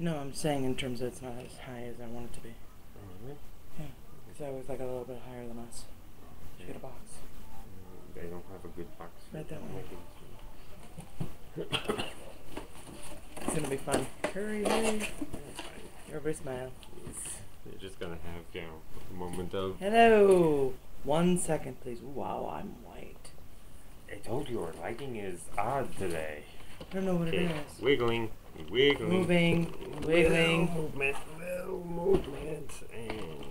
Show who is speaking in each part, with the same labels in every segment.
Speaker 1: No, I'm saying in terms of it's not as high as I want it to be.
Speaker 2: Oh, really?
Speaker 1: Yeah, because I was like a little bit higher than us. Should get a box.
Speaker 2: They don't have a good box.
Speaker 1: Right that way. It's gonna be fun. Hurry, hurry. Everybody smile.
Speaker 2: You're just gonna have, a moment of.
Speaker 1: Hello. 1 second, please. Wow, I'm white.
Speaker 2: I told you our lighting is odd today.
Speaker 1: I don't know what it is.
Speaker 2: Wiggling.
Speaker 1: Moving, wiggling.
Speaker 2: Little movement, and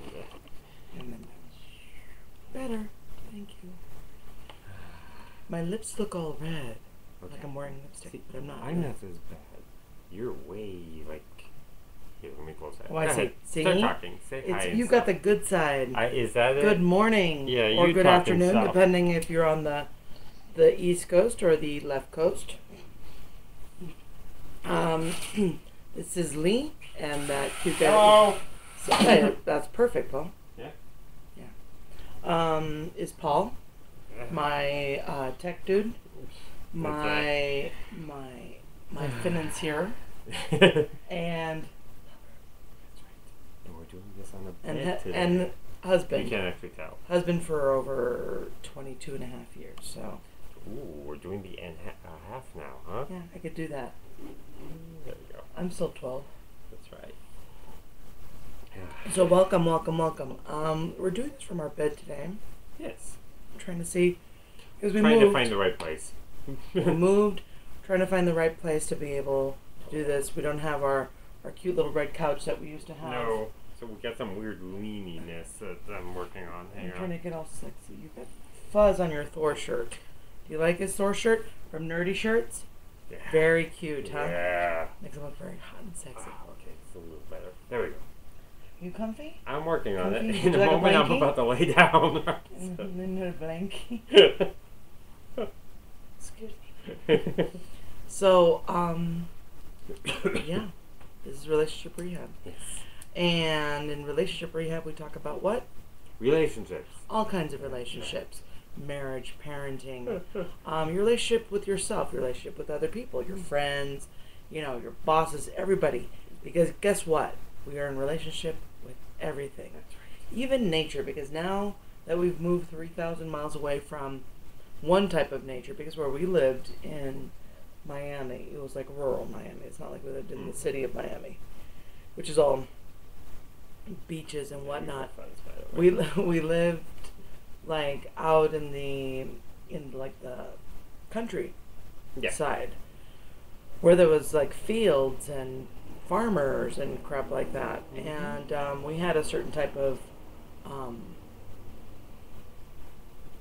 Speaker 1: then better. Thank you. My lips look all red.
Speaker 2: Okay.
Speaker 1: Like I'm wearing lipstick, but I'm not.
Speaker 2: I'm not as bad. You're way Here, let me close that.
Speaker 1: Oh, I see. See?
Speaker 2: Start talking. Say hi.
Speaker 1: You got the good side.
Speaker 2: Is that it?
Speaker 1: Good morning.
Speaker 2: Yeah,
Speaker 1: or
Speaker 2: you
Speaker 1: good
Speaker 2: talk
Speaker 1: afternoon,
Speaker 2: yourself.
Speaker 1: depending if you're on the East Coast or the left coast. This is Lee, and that cute guy.
Speaker 2: Hello.
Speaker 1: That's perfect, Paul.
Speaker 2: Yeah.
Speaker 1: Yeah. Is Paul, my tech dude, my financier, and
Speaker 2: And we're doing this on a bed today.
Speaker 1: and husband.
Speaker 2: You can't actually tell.
Speaker 1: Husband for over 22 and a half years, so.
Speaker 2: Ooh, we're doing the half now, huh?
Speaker 1: Yeah, I could do that.
Speaker 2: There you go.
Speaker 1: I'm still 12.
Speaker 2: That's right.
Speaker 1: So welcome. We're doing this from our bed today.
Speaker 2: Yes.
Speaker 1: I'm trying to see, because we
Speaker 2: Trying
Speaker 1: moved.
Speaker 2: to find the right place.
Speaker 1: We moved, trying to find the right place to be able to do this. We don't have our cute little red couch that we used to have.
Speaker 2: No. So we got some weird leaniness that I'm working on.
Speaker 1: I'm trying to get all sexy. You got fuzz on your Thor shirt. Do you like his Thor shirt from Nerdy Shirts?
Speaker 2: Yeah.
Speaker 1: Very cute, huh?
Speaker 2: Yeah.
Speaker 1: Makes him look very hot and sexy.
Speaker 2: Okay, it's a little better. There we go.
Speaker 1: You comfy?
Speaker 2: I'm working on
Speaker 1: Comfy?
Speaker 2: it.
Speaker 1: Would
Speaker 2: In
Speaker 1: you
Speaker 2: a
Speaker 1: like a
Speaker 2: moment, I'm
Speaker 1: blankie?
Speaker 2: about to lay down.
Speaker 1: In a blankie. Excuse me. So, yeah, this is relationship rehab.
Speaker 2: Yes.
Speaker 1: And in relationship rehab, we talk about what?
Speaker 2: Relationships.
Speaker 1: All kinds of relationships. Marriage, parenting, your relationship with yourself, your relationship with other people, your friends, your bosses, everybody. Because guess what? We are in relationship with everything.
Speaker 2: That's right.
Speaker 1: Even nature, because now that we've moved 3,000 miles away from one type of nature, because where we lived in Miami, it was like rural Miami. It's not like we lived in the city of Miami, which is all beaches and whatnot. We lived like out in the country side, where there was like fields and farmers and crap like that, and we had a certain type of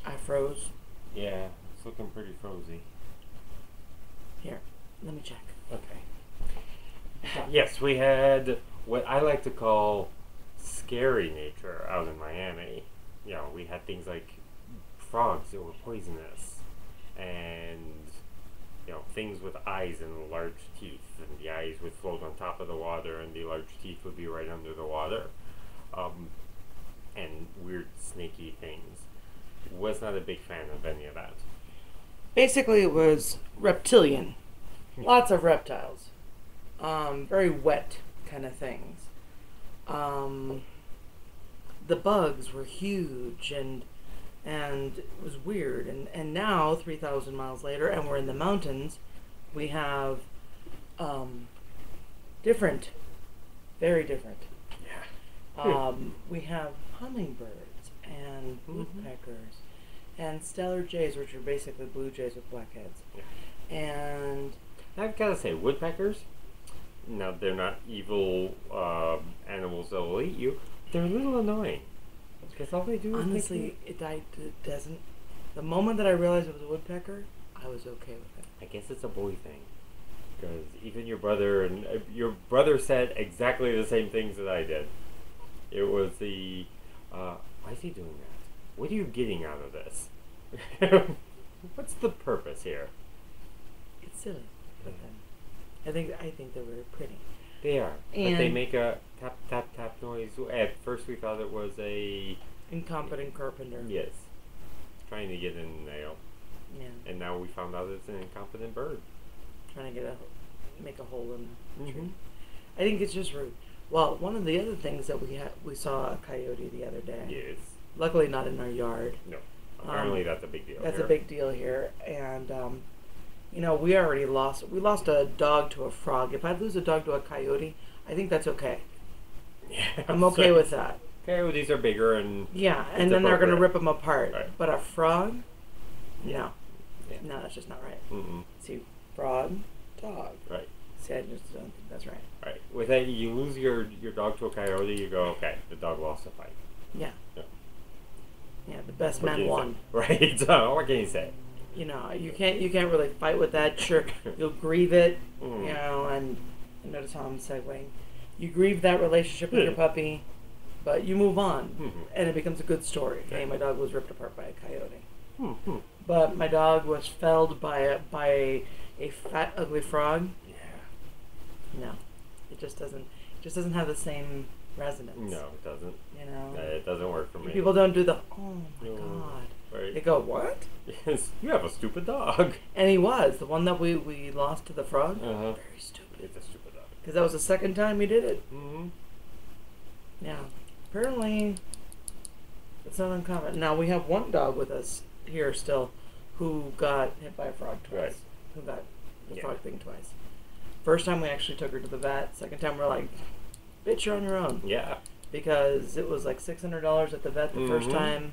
Speaker 1: afros.
Speaker 2: Yeah, it's looking pretty frozy.
Speaker 1: Here, let me check.
Speaker 2: Okay. Yes, we had what I like to call scary nature out in Miami. We had things like frogs that were poisonous, and things with eyes and large teeth, and the eyes would float on top of the water, and the large teeth would be right under the water, and weird snaky things. Was not a big fan of any of that.
Speaker 1: Basically, it was reptilian. Lots of reptiles. Very wet kind of things. The bugs were huge, and it was weird. And now, 3,000 miles later, and we're in the mountains, we have different, very different.
Speaker 2: Yeah.
Speaker 1: We have hummingbirds and woodpeckers and stellar jays, which are basically blue jays with black heads.
Speaker 2: Yeah.
Speaker 1: And
Speaker 2: I've got to say, woodpeckers, now they're not evil animals that will eat you. They're a little annoying. Because all they do is
Speaker 1: honestly, it doesn't. The moment that I realized it was a woodpecker, I was okay with it.
Speaker 2: I guess it's a boy thing. Because even your brother said exactly the same things that I did. It was the, why is he doing that? What are you getting out of this? What's the purpose here?
Speaker 1: It's silly, but then I think they're very pretty.
Speaker 2: They are,
Speaker 1: and
Speaker 2: but they make a tap tap tap noise. At first, we thought it was a
Speaker 1: incompetent carpenter.
Speaker 2: Yes, trying to get in the nail.
Speaker 1: Yeah.
Speaker 2: And now we found out it's an incompetent bird.
Speaker 1: Trying to make a hole in the tree. I think it's just rude. Well, one of the other things that we saw a coyote the other day.
Speaker 2: Yes.
Speaker 1: Luckily, not in our yard.
Speaker 2: No. Apparently, that's a big deal.
Speaker 1: That's
Speaker 2: here.
Speaker 1: a big deal here, and we already lost. We lost a dog to a frog. If I lose a dog to a coyote, I think that's okay.
Speaker 2: Yeah,
Speaker 1: I'm okay with that.
Speaker 2: Coyotes are bigger and
Speaker 1: and then they're gonna rip them apart.
Speaker 2: Right.
Speaker 1: But a frog,
Speaker 2: Yeah.
Speaker 1: no, that's just not right.
Speaker 2: Mm-mm.
Speaker 1: See, frog, dog.
Speaker 2: Right.
Speaker 1: See, I just don't think that's right.
Speaker 2: Right. With that, you lose your dog to a coyote, you go, okay, the dog lost the fight.
Speaker 1: Yeah.
Speaker 2: Yeah.
Speaker 1: Yeah, the best
Speaker 2: What can
Speaker 1: man
Speaker 2: you
Speaker 1: won.
Speaker 2: say? Right. So what can you say?
Speaker 1: You can't really fight with that. Sure, you'll grieve it.
Speaker 2: Mm.
Speaker 1: And notice how I'm segueing. You grieve that relationship with your puppy, but you move on, and it becomes a good story. Hey, my dog was ripped apart by a coyote, but my dog was felled by a fat, ugly frog.
Speaker 2: Yeah.
Speaker 1: No, it just doesn't have the same resonance.
Speaker 2: No, it doesn't.
Speaker 1: It
Speaker 2: doesn't work for me.
Speaker 1: People don't do the oh my god.
Speaker 2: Right.
Speaker 1: They go, what?
Speaker 2: Yes, you have a stupid dog.
Speaker 1: And he was the one that we lost to the frog.
Speaker 2: Uh-huh.
Speaker 1: Very stupid.
Speaker 2: It's a stupid dog.
Speaker 1: Because that was the second time he did it.
Speaker 2: Mm-hmm.
Speaker 1: Yeah. Apparently, it's not uncommon. Now, we have one dog with us here still who got hit by a frog twice.
Speaker 2: Right.
Speaker 1: Who got the frog thing twice. First time we actually took her to the vet. Second time we're like, bitch, you're on your own.
Speaker 2: Yeah.
Speaker 1: Because it was like $600 at the vet the first time.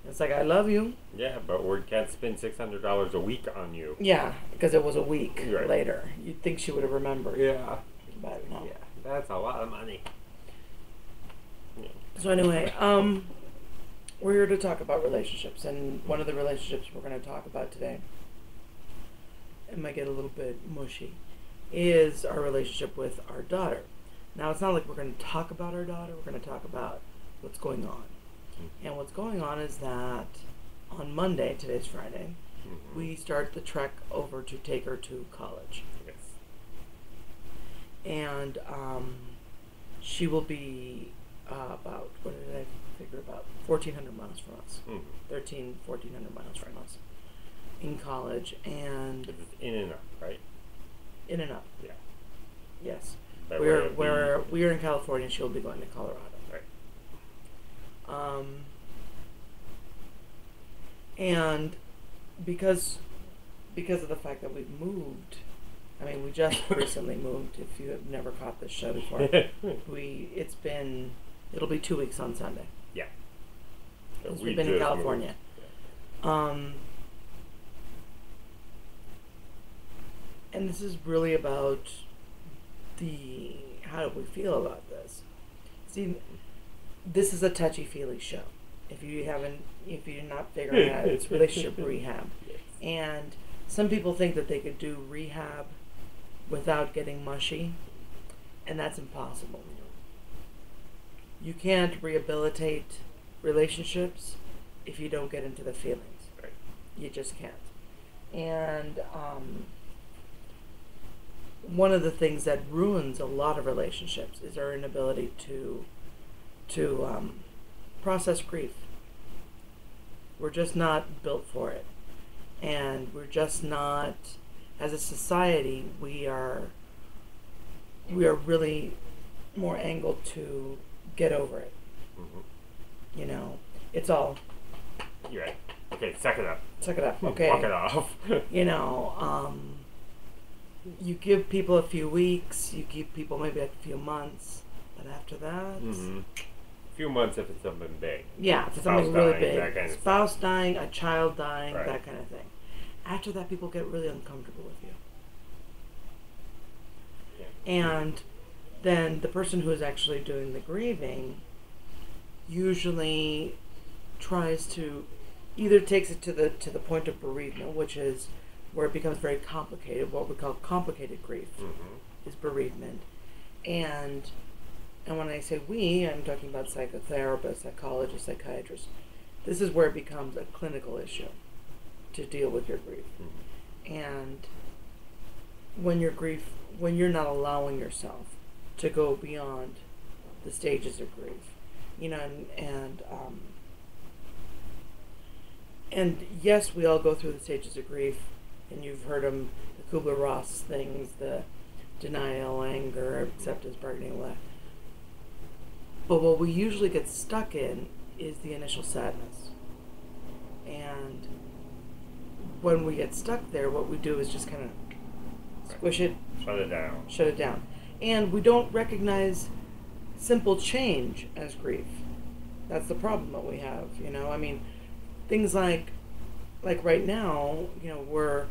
Speaker 1: It's like, I love you.
Speaker 2: Yeah, but we can't spend $600 a week on you.
Speaker 1: Yeah, because it was a week
Speaker 2: Right.
Speaker 1: later. You'd think she would have remembered.
Speaker 2: Yeah.
Speaker 1: But no.
Speaker 2: Yeah, that's a lot of money. Yeah.
Speaker 1: So anyway, we're here to talk about relationships, and one of the relationships we're going to talk about today, it might get a little bit mushy, is our relationship with our daughter. Now, it's not like we're going to talk about our daughter, we're going to talk about what's going on. And what's going on is that on Monday, today's Friday, we start the trek over to take her to college.
Speaker 2: Yes.
Speaker 1: And she will be about, what did I figure, about 1,400 miles from us. 1,400 miles from us in college. And
Speaker 2: It's in and up, right?
Speaker 1: in and up.
Speaker 2: Yeah.
Speaker 1: Yes.
Speaker 2: By
Speaker 1: We're
Speaker 2: way of
Speaker 1: we are in California. She'll be going to Colorado.
Speaker 2: Right.
Speaker 1: And because of the fact that we've moved, I mean, we just recently moved. If you have never caught this show before, it'll be 2 weeks on Sunday.
Speaker 2: Yeah. So
Speaker 1: We've been in California.
Speaker 2: Yeah.
Speaker 1: And this is really about how do we feel about this? See, this is a touchy-feely show. If you're not figuring it out, it's relationship rehab.
Speaker 2: Yes.
Speaker 1: And some people think that they could do rehab without getting mushy, and that's impossible. You can't rehabilitate relationships if you don't get into the feelings.
Speaker 2: Right.
Speaker 1: You just can't. And one of the things that ruins a lot of relationships is our inability to process grief. We're just not built for it, and we're just not. As a society, we are really more angled to get over it. It's all.
Speaker 2: You're right. Okay, suck it up.
Speaker 1: Suck it up. Okay.
Speaker 2: Walk it off.
Speaker 1: You give people a few weeks, you give people maybe a few months, but after that,
Speaker 2: A few months if it's something big.
Speaker 1: yeah, if it's something really
Speaker 2: dying,
Speaker 1: big,
Speaker 2: that kind of
Speaker 1: spouse dying, a child dying,
Speaker 2: Right.
Speaker 1: that kind of thing. After that, people get really uncomfortable with you,
Speaker 2: Yeah.
Speaker 1: and then the person who is actually doing the grieving usually tries to either takes it to the point of bereavement, which is where it becomes very complicated. What we call complicated grief is bereavement, and when I say we, I'm talking about psychotherapists, psychologists, psychiatrists. This is where it becomes a clinical issue to deal with your grief, and when you're not allowing yourself to go beyond the stages of grief, and yes, we all go through the stages of grief, and you've heard them, the Kubler-Ross things, the denial, anger, acceptance, bargaining, all that. But what we usually get stuck in is the initial sadness. And when we get stuck there, what we do is just kind of squish it.
Speaker 2: Shut it down.
Speaker 1: Shut it down. And we don't recognize simple change as grief. That's the problem that we have, you know. I mean, things like right now, you know, we're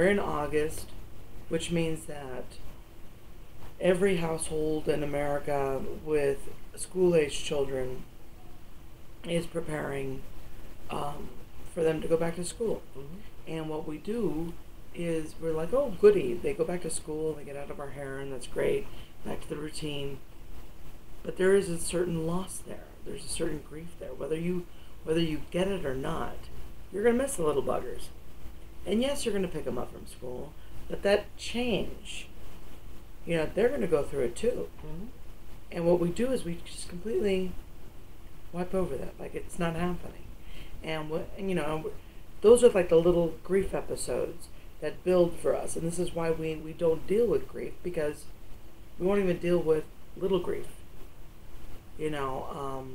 Speaker 1: in August, which means that every household in America with school-aged children is preparing for them to go back to school.
Speaker 2: Mm-hmm.
Speaker 1: And what we do is we're like, oh, goody, they go back to school, they get out of our hair, and that's great, back to the routine. But there is a certain loss there. There's a certain grief there. Whether you get it or not, you're going to miss the little buggers. And yes, you're going to pick them up from school, but that change, you know, they're going to go through it too.
Speaker 2: Mm-hmm.
Speaker 1: And what we do is we just completely wipe over that, like it's not happening. And you know, those are like the little grief episodes that build for us. And this is why we don't deal with grief, because we won't even deal with little grief. You know,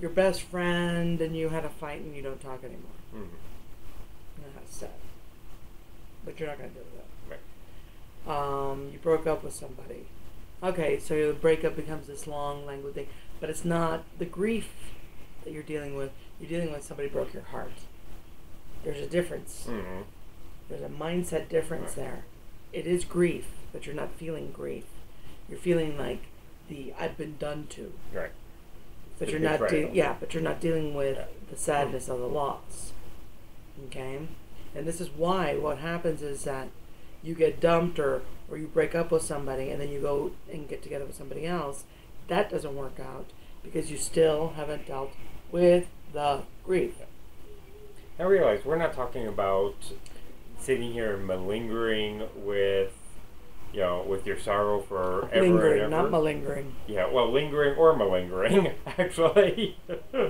Speaker 1: your best friend and you had a fight and you don't talk anymore.
Speaker 2: Mm-hmm.
Speaker 1: You know, that's sad. But you're not going to deal with that.
Speaker 2: Right.
Speaker 1: You broke up with somebody. Okay, so the breakup becomes this long, languid thing. But it's not the grief that you're dealing with. You're dealing with somebody broke your heart. There's a difference.
Speaker 2: Mm-hmm.
Speaker 1: There's a mindset difference there. It is grief, but you're not feeling grief. You're feeling like the I've been done to.
Speaker 2: Right.
Speaker 1: But
Speaker 2: The
Speaker 1: you're not
Speaker 2: betrayal.
Speaker 1: but you're not dealing with the sadness of the loss. Okay? And this is why what happens is that you get dumped or you break up with somebody and then you go and get together with somebody else. That doesn't work out because you still haven't dealt with the grief.
Speaker 2: I realize we're not talking about sitting here malingering with, you know, with your sorrow for ever
Speaker 1: Lingering,
Speaker 2: and ever.
Speaker 1: not malingering.
Speaker 2: Yeah, well, lingering or malingering, actually. Yeah.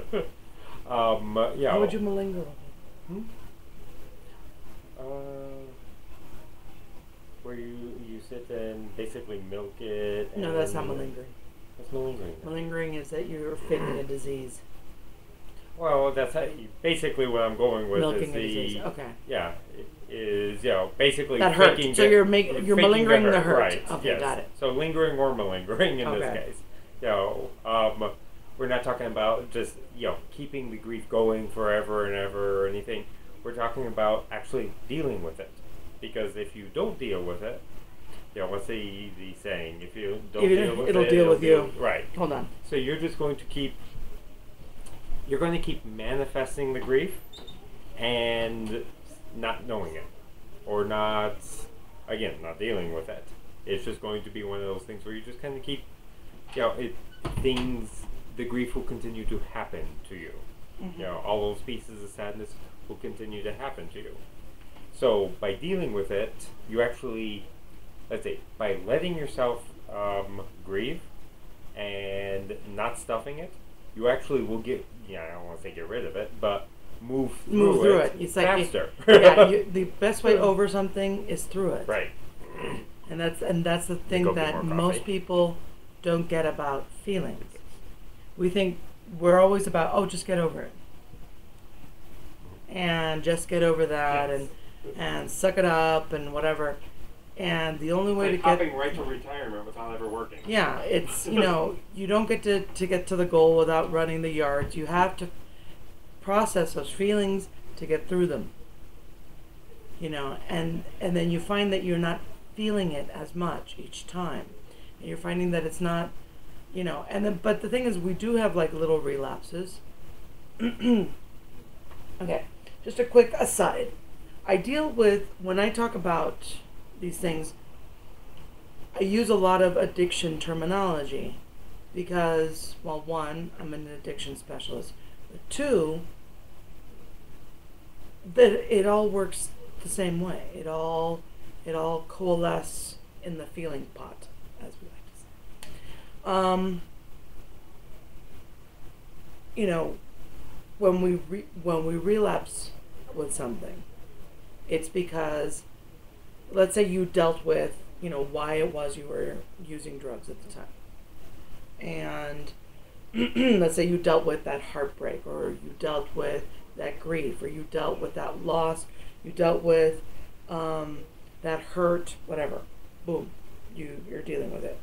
Speaker 1: How would you malinger with it?
Speaker 2: Hmm? Where you sit and basically milk it.
Speaker 1: No, that's not malingering.
Speaker 2: That's malingering.
Speaker 1: Malingering is that you're faking a disease.
Speaker 2: Well, that's basically what I'm going with.
Speaker 1: Milking
Speaker 2: is
Speaker 1: a disease. Okay.
Speaker 2: Yeah, is, you know, basically
Speaker 1: that hurt.
Speaker 2: faking
Speaker 1: So
Speaker 2: the-
Speaker 1: you're
Speaker 2: faking
Speaker 1: malingering the hurt.
Speaker 2: Right.
Speaker 1: Okay,
Speaker 2: yes.
Speaker 1: got it.
Speaker 2: So lingering or malingering in this
Speaker 1: Okay.
Speaker 2: case. You know, we're not talking about just, you know, keeping the grief going forever and ever or anything. We're talking about actually dealing with it. Because if you don't deal with it, you know, what's the saying? If you don't deal with it,
Speaker 1: it'll deal with you.
Speaker 2: Right.
Speaker 1: Hold on.
Speaker 2: So you're just going to keep manifesting the grief and not knowing it. Or not dealing with it. It's just going to be one of those things where you just kind of keep, you know, the grief will continue to happen to you.
Speaker 1: Mm-hmm.
Speaker 2: You know, all those pieces of sadness will continue to happen to you. So by dealing with it, you actually, let's say, by letting yourself grieve and not stuffing it, you actually will get, I don't want to say get rid of it, but move through it.
Speaker 1: It's
Speaker 2: faster.
Speaker 1: The best way over something is through it.
Speaker 2: Right.
Speaker 1: And that's the thing
Speaker 2: Go get
Speaker 1: that
Speaker 2: more
Speaker 1: most
Speaker 2: coffee.
Speaker 1: people don't get about feelings. We think we're always about, just get over it. And just get over that
Speaker 2: Yes.
Speaker 1: and suck it up and whatever. And the only way to
Speaker 2: hopping
Speaker 1: get
Speaker 2: right to retirement without ever working.
Speaker 1: Yeah, it's you don't get to get to the goal without running the yards. You have to process those feelings to get through them. And then you find that you're not feeling it as much each time. And you're finding that it's not, but the thing is we do have like little relapses. Okay, just a quick aside. I deal with, when I talk about these things, I use a lot of addiction terminology because, well, one, I'm an addiction specialist, but two, that it all works the same way. It all coalesce in the feeling pot, as we like to say. When we relapse with something, it's because, let's say you dealt with why it was you were using drugs at the time. And let's say you dealt with that heartbreak, or you dealt with that grief, or you dealt with that loss, you dealt with that hurt, whatever. Boom, you're dealing with it.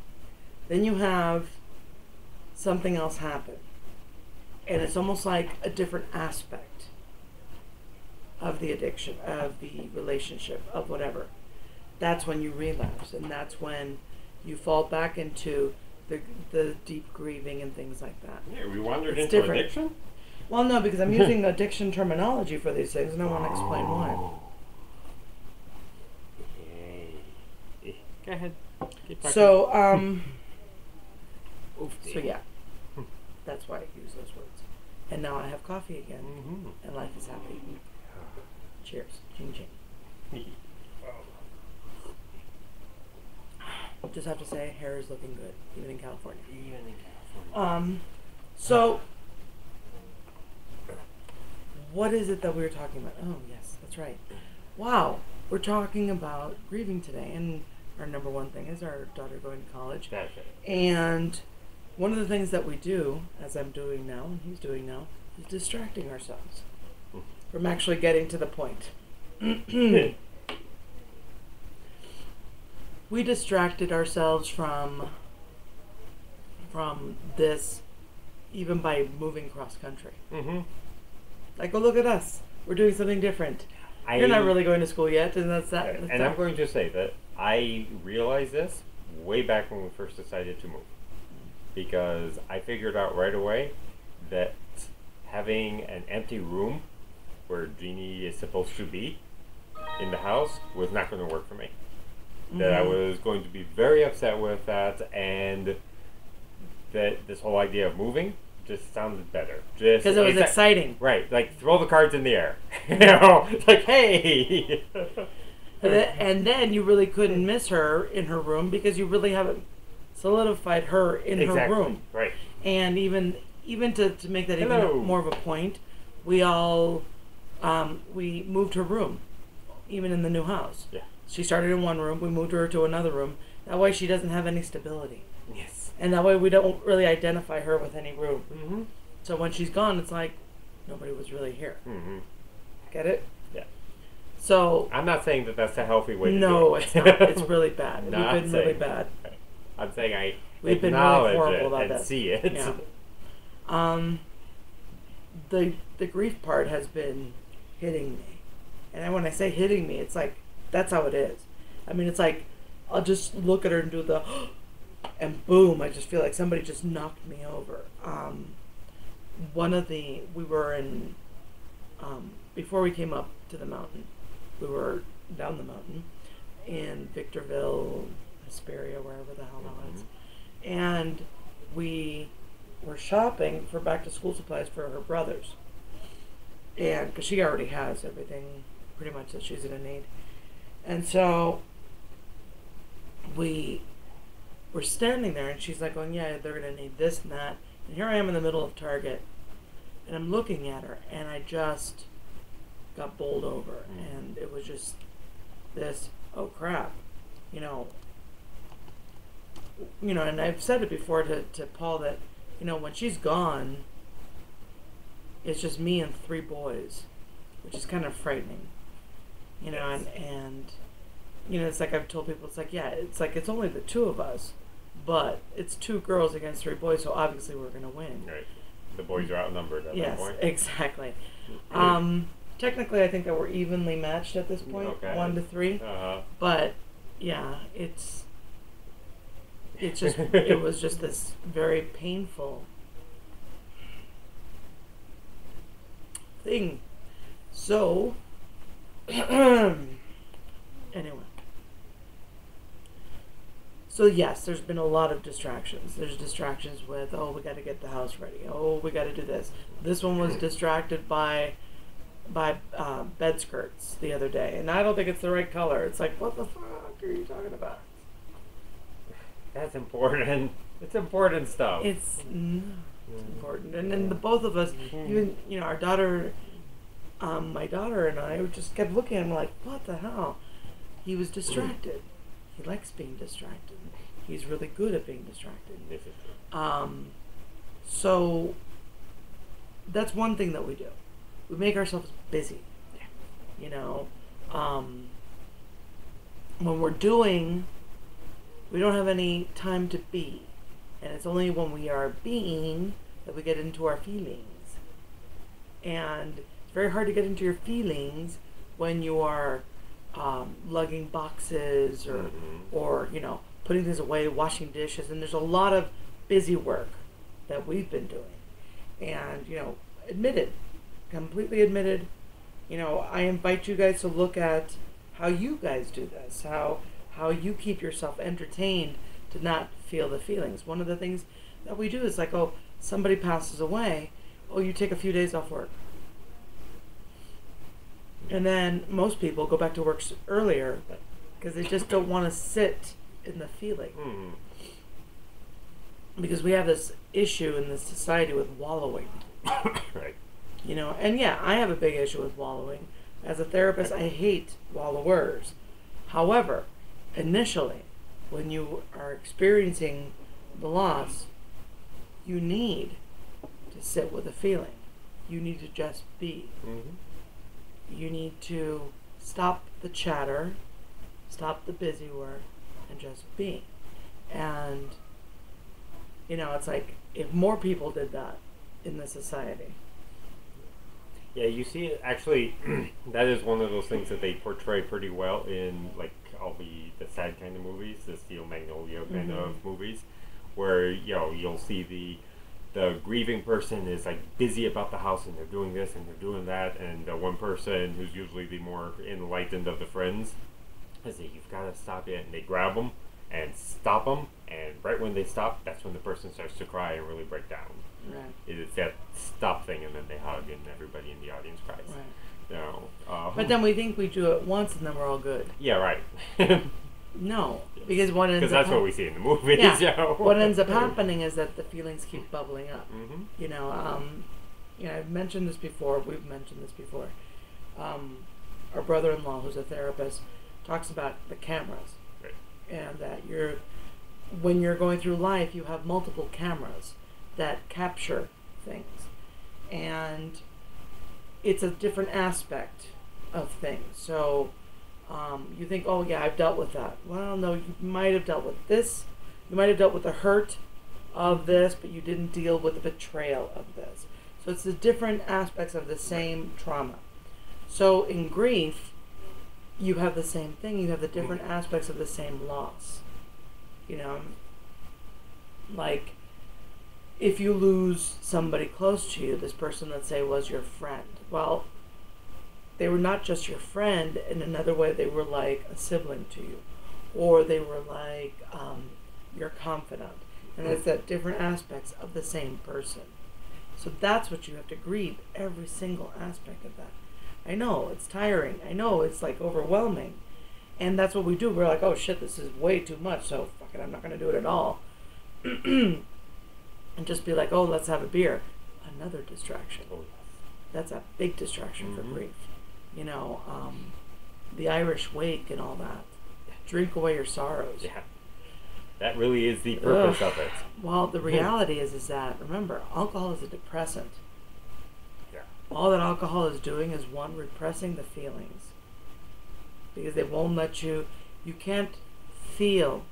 Speaker 1: Then you have something else happen, and it's almost like a different aspect of the addiction, of the relationship, of whatever. That's when you relapse, and that's when you fall back into the deep grieving and things like that.
Speaker 2: Yeah, we wandered
Speaker 1: It's
Speaker 2: into
Speaker 1: different.
Speaker 2: addiction?
Speaker 1: Well, no, because I'm using addiction terminology for these things, and I want to explain why.
Speaker 2: Yay. Go ahead. Keep talking.
Speaker 1: So,
Speaker 2: Oofty.
Speaker 1: so yeah, that's why I use those words. And now I have coffee again,
Speaker 2: Mhm.
Speaker 1: and life is happy. Cheers. Ching ching. Just have to say, hair is looking good, even in California.
Speaker 2: Even in California.
Speaker 1: So, what is it that we were talking about? Oh, yes, that's right. Wow, we're talking about grieving today, and our number one thing is our daughter going to college.
Speaker 2: That's it.
Speaker 1: And one of the things that we do, as I'm doing now, and he's doing now, is distracting ourselves from actually getting to the point. We distracted ourselves from this even by moving cross country.
Speaker 2: Mm-hmm.
Speaker 1: Like, oh, look at us. We're doing something different. You're not really going to school yet, and that's that.
Speaker 2: And I'm going to say that I realized this way back when we first decided to move. Because I figured out right away that having an empty room where Jeannie is supposed to be in the house was not going to work for me. That I was going to be very upset with that, and that this whole idea of moving just sounded better. Just
Speaker 1: because it was exciting.
Speaker 2: Right, like throw the cards in the air. It's like, hey!
Speaker 1: And then you really couldn't miss her in her room because you really haven't solidified her in her room.
Speaker 2: Right.
Speaker 1: And even to make that
Speaker 2: Hello.
Speaker 1: even more of a point, we moved her room, even in the new house.
Speaker 2: Yeah.
Speaker 1: She started in one room, we moved her to another room. That way she doesn't have any stability.
Speaker 2: Yes.
Speaker 1: And that way we don't really identify her with any room.
Speaker 2: Mm-hmm.
Speaker 1: So when she's gone, it's like nobody was really here.
Speaker 2: Mm-hmm.
Speaker 1: Get it?
Speaker 2: Yeah.
Speaker 1: So
Speaker 2: I'm not saying that that's a healthy way to do it.
Speaker 1: no, it's not. It's really bad.
Speaker 2: Not
Speaker 1: We've been
Speaker 2: saying
Speaker 1: really bad.
Speaker 2: I'm saying
Speaker 1: We've been really
Speaker 2: acknowledge
Speaker 1: horrible
Speaker 2: it
Speaker 1: about
Speaker 2: and
Speaker 1: that.
Speaker 2: see it.
Speaker 1: Yeah. The grief part has been hitting me. And when I say hitting me, it's like, that's how it is. I mean, it's like, I'll just look at her and do the, and boom, I just feel like somebody just knocked me over. We were in, before we came up to the mountain, we were down the mountain in Victorville, Hesperia, wherever the hell that was. And we were shopping for back to school supplies for her brothers. And because she already has everything pretty much that she's going to need. And so we were standing there, and she's like going, yeah, they're going to need this and that. And here I am in the middle of Target, and I'm looking at her, and I just got bowled over. And it was just this, oh crap, and I've said it before to Paul that, when she's gone, it's just me and 3 boys, which is kind of frightening, and it's like I've told people, it's like, yeah, it's like it's only the 2 of us, but it's 2 girls against 3 boys, so obviously we're going to win.
Speaker 2: Right. The boys are outnumbered at that point.
Speaker 1: Yes, exactly. Technically, I think that we're evenly matched at this point,
Speaker 2: Okay.
Speaker 1: 1 to 3, but yeah, it's just, it was just this very painful thing. So, anyway. So yes, there's been a lot of distractions. There's distractions with, oh, we got to get the house ready. Oh, we got to do this. This one was distracted by bed skirts the other day, and I don't think it's the right color. It's like, what the fuck are you talking about?
Speaker 2: That's important. It's important stuff.
Speaker 1: It's important. And then the both of us, even, our daughter, my daughter and I just kept looking at him like, what the hell? He was distracted he likes being distracted. He's really good at being distracted.
Speaker 2: This is true.
Speaker 1: So that's one thing that we do. We make ourselves busy. You know, when we're doing, we don't have any time to be. And it's only when we are being that we get into our feelings. And it's very hard to get into your feelings when you are lugging boxes or you know, putting things away, washing dishes. And there's a lot of busy work that we've been doing. And, you know, completely admitted, you know, I invite you guys to look at how you guys do this, how you keep yourself entertained to not feel the feelings. One of the things that we do is like, oh, somebody passes away, oh, you take a few days off work. And then most people go back to work earlier because they just don't want to sit in the feeling. Because we have this issue in this society with wallowing.
Speaker 2: Right.
Speaker 1: You know, and yeah, I have a big issue with wallowing. As a therapist, I hate wallowers. However, initially, when you are experiencing the loss, you need to sit with a feeling. You need to just be. You need to stop the chatter, stop the busy work, and just be. And, you know, it's like if more people did that in the society.
Speaker 2: Yeah, you see, actually, that is one of those things that they portray pretty well in, like, all the sad kind of movies, the Steel Magnolia kind of movies, where, you know, you'll see the grieving person is, like, busy about the house, and they're doing this, and they're doing that, and the one person who's usually the more enlightened of the friends is that you've got to stop it, and they grab them and stop them, and right when they stop, that's when the person starts to cry and really break down.
Speaker 1: Right.
Speaker 2: It is that stop thing, and then they hug, and everybody in the audience cries.
Speaker 1: Right.
Speaker 2: No.
Speaker 1: But then we think we do it once, and then we're all good.
Speaker 2: Yeah, right.
Speaker 1: No, because what ends up
Speaker 2: that's what we see in the movies.
Speaker 1: Yeah. What ends up happening is that the feelings keep bubbling up. You know, I've mentioned this before. We've mentioned this before. Our brother-in-law, who's a therapist, talks about the cameras,
Speaker 2: right.
Speaker 1: And that when you're going through life, you have multiple cameras that capture things, and it's a different aspect of things. So you think, oh yeah, I've dealt with that. Well, no, you might have dealt with this. You might have dealt with the hurt of this, but you didn't deal with the betrayal of this. So it's the different aspects of the same trauma. So in grief, you have the same thing. You have the different aspects of the same loss. You know, like if you lose somebody close to you, this person, let's say, was your friend. Well, they were not just your friend. In another way, they were like a sibling to you, or they were like your confidant. And it's that different aspects of the same person. So that's what you have to grieve, every single aspect of that. I know it's tiring. I know it's like overwhelming. And that's what we do. We're like, oh shit, this is way too much, so fuck it, I'm not going to do it at all. And just be like, oh, let's have a beer. Another distraction. That's a big distraction for grief. You know, the Irish wake and all that. Drink away your sorrows.
Speaker 2: Yeah. That really is the purpose of it.
Speaker 1: Well, the reality is that, remember, alcohol is a depressant.
Speaker 2: Yeah.
Speaker 1: All that alcohol is doing is, one, repressing the feelings. Because they won't let you can't feel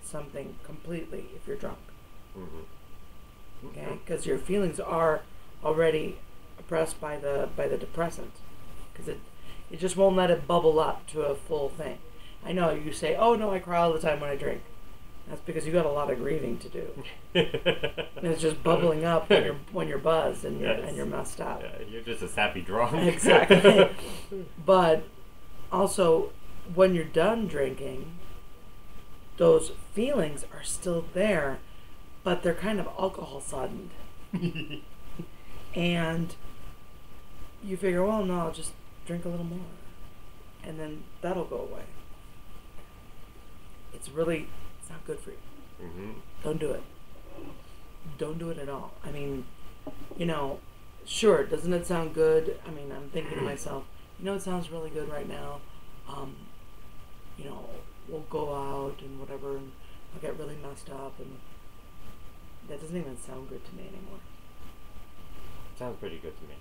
Speaker 1: something completely if you're drunk. Okay? Because your feelings are already oppressed by the depressant. Because it just won't let it bubble up to a full thing. I know you say, oh no, I cry all the time when I drink. That's because you got a lot of grieving to do. And it's just bubbling up when you're buzzed and you're messed up.
Speaker 2: Yeah, you're just a sappy drunk.
Speaker 1: Exactly. But also, when you're done drinking, those feelings are still there, but they're kind of alcohol soddened. And you figure, well, no, I'll just drink a little more, and then that'll go away. It's not good for you. Don't do it. Don't do it at all. I mean, you know, sure, doesn't it sound good? I mean, I'm thinking to myself, you know, it sounds really good right now. You know, we'll go out and whatever, and I'll get really messed up, and that doesn't even sound good to me anymore.
Speaker 2: Sounds pretty good to me.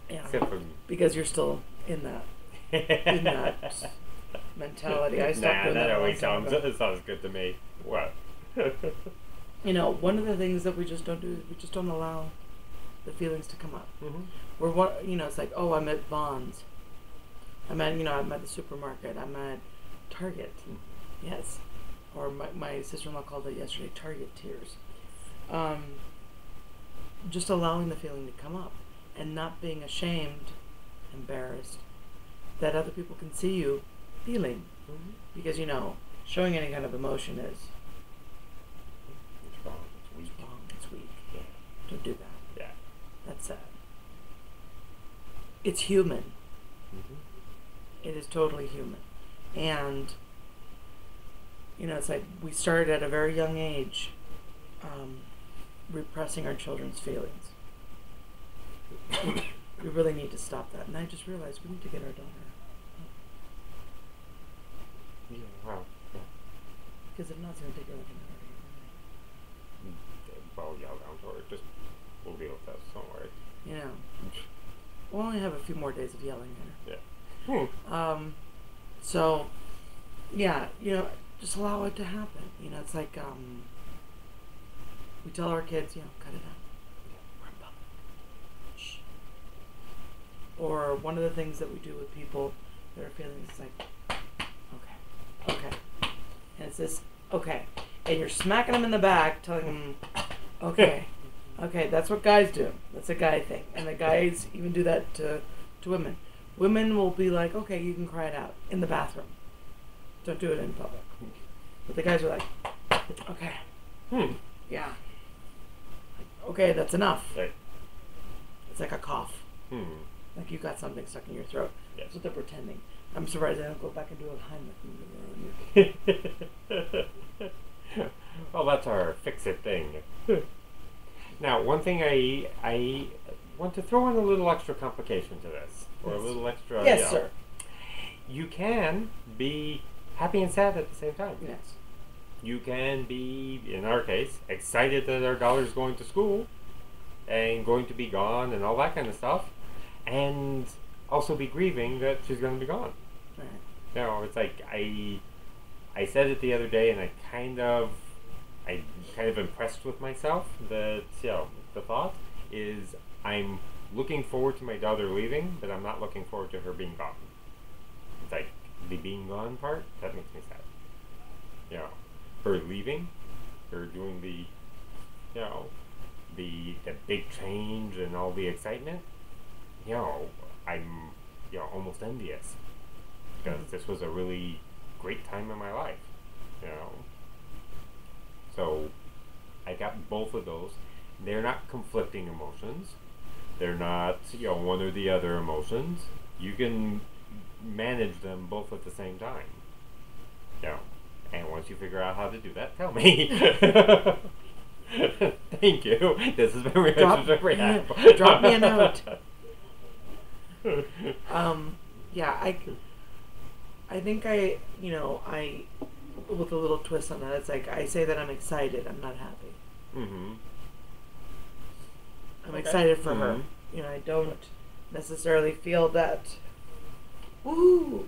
Speaker 1: Yeah,
Speaker 2: Except for
Speaker 1: because you're still in that mentality. I stopped doing that.
Speaker 2: That always sounds good to me. What?
Speaker 1: You know, one of the things that we just don't do is we just don't allow the feelings to come up. It's like, oh, I'm at Vons. I'm at the supermarket. I'm at Target. Yes. Or my sister-in-law called it yesterday, Target tears. Just allowing the feeling to come up and not being ashamed, embarrassed, that other people can see you feeling. Because, showing any kind of emotion is...
Speaker 2: It's wrong. It's weak.
Speaker 1: It's wrong. It's weak.
Speaker 2: Yeah.
Speaker 1: Don't do that.
Speaker 2: Yeah.
Speaker 1: That's sad. It's human. It is totally human. And, it's like we started at a very young age repressing our children's feelings. We really need to stop that. And I just realized we need to get our daughter.
Speaker 2: Yeah, wow. Yeah.
Speaker 1: Because if not, it's going to take her like an hour.
Speaker 2: Well, yell down to her. Just, we'll deal with this. Don't worry.
Speaker 1: We'll only have a few more days of yelling at her.
Speaker 2: Yeah.
Speaker 1: So, yeah, just allow it to happen. It's like, we tell our kids, cut it out. We're in public. Shh. Or one of the things that we do with people that are feeling is like, okay. And it's this, okay. And you're smacking them in the back, telling them, okay. Okay, that's what guys do. That's a guy thing. And the guys even do that to women. Women will be like, okay, you can cry it out in the bathroom. Don't do it in public. But the guys are like, okay. Yeah. Okay, that's enough.
Speaker 2: Right.
Speaker 1: It's like a cough. Like you got something stuck in your throat.
Speaker 2: Yes.
Speaker 1: That's what they're pretending. I'm surprised they don't go back and do a Heimlich.
Speaker 2: Well, that's our fix-it thing. Now, one thing I want to throw in a little extra complication to this. Or a little extra...
Speaker 1: Yes, sir.
Speaker 2: You can be happy and sad at the same time.
Speaker 1: Yes.
Speaker 2: You can be, in our case, excited that our daughter's going to school and going to be gone and all that kind of stuff. And also be grieving that she's going to be gone.
Speaker 1: Right.
Speaker 2: It's like I said it the other day, and I kind of impressed with myself that the thought is I'm looking forward to my daughter leaving, but I'm not looking forward to her being gone. It's like the being gone part that makes me sad. Her leaving, her doing the big change and all the excitement. I'm almost envious because this was a really great time in my life. So I got both of those. They're not conflicting emotions. They're not one or the other emotions. You can manage them both at the same time. And once you figure out how to do that, tell me. Thank you. This has been Rehab.
Speaker 1: Drop me a note. I think I with a little twist on that, it's like I say that I'm excited, I'm not happy. I'm excited for her. I don't necessarily feel that, woo!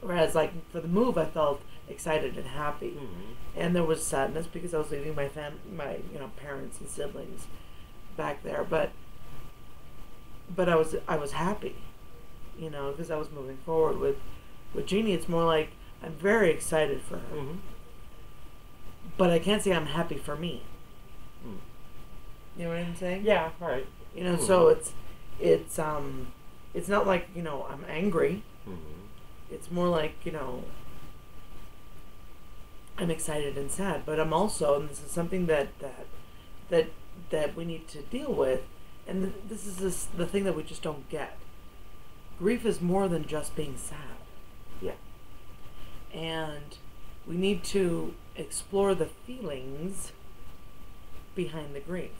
Speaker 1: Whereas, like, for the move, I felt excited and happy. And there was sadness because I was leaving my parents and siblings back there. But I was happy, because I was moving forward with Jeannie. It's more like I'm very excited for her, but I can't say I'm happy for me. You know what I'm saying?
Speaker 2: Yeah, right.
Speaker 1: So it's not like I'm angry. It's more like I'm excited and sad, but I'm also, and this is something that we need to deal with, and this is the thing that we just don't get. Grief is more than just being sad.
Speaker 2: Yeah.
Speaker 1: And we need to explore the feelings behind the grief.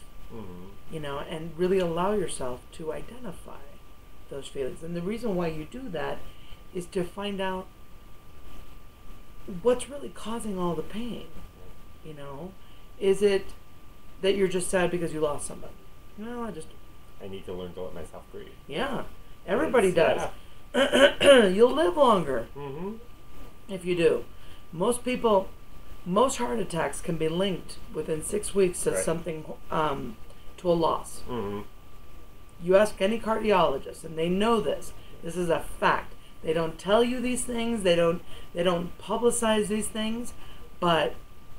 Speaker 1: And really allow yourself to identify those feelings. And the reason why you do that is to find out what's really causing all the pain? You know, is it that you're just sad because you lost somebody? No,
Speaker 2: I need to learn to let myself grieve.
Speaker 1: Yeah, everybody does.
Speaker 2: Yeah.
Speaker 1: You'll live longer
Speaker 2: Mm-hmm.
Speaker 1: if you do. Most people, most heart attacks can be linked within 6 weeks to
Speaker 2: Right.
Speaker 1: something, to a loss.
Speaker 2: Mm-hmm.
Speaker 1: You ask any cardiologist, and they know this. This is a fact. They don't tell you these things. They don't publicize these things, but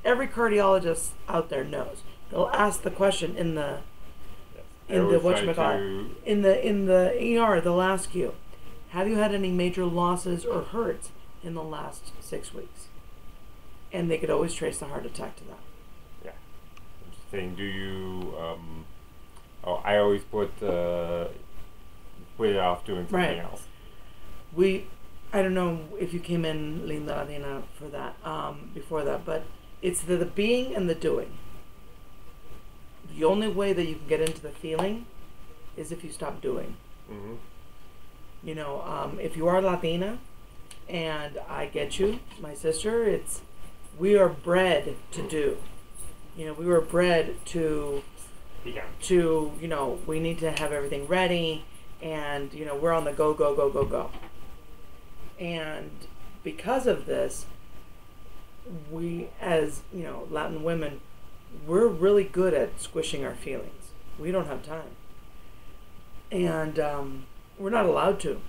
Speaker 1: every cardiologist out there knows. They'll ask the question in the whatchamacallit, in the ER. They'll ask you, have you had any major losses or hurts in the last 6 weeks? And they could always trace the heart attack to that.
Speaker 2: Yeah. I'm just saying, do you? I always put it off doing something
Speaker 1: Right.
Speaker 2: else.
Speaker 1: I don't know if you came in Linda Latina for that, before that, but it's the being and the doing. The only way that you can get into the feeling is if you stop doing.
Speaker 2: Mm-hmm.
Speaker 1: You know, if you are Latina, and I get you, my sister, we are bred to do. You know, we were bred to,
Speaker 2: Yeah.
Speaker 1: you know, we need to have everything ready, and, you know, we're on the go, go, go, go, go. And because of this, we, as, you know, Latin women, we're really good at squishing our feelings. We don't have time. And we're not allowed to,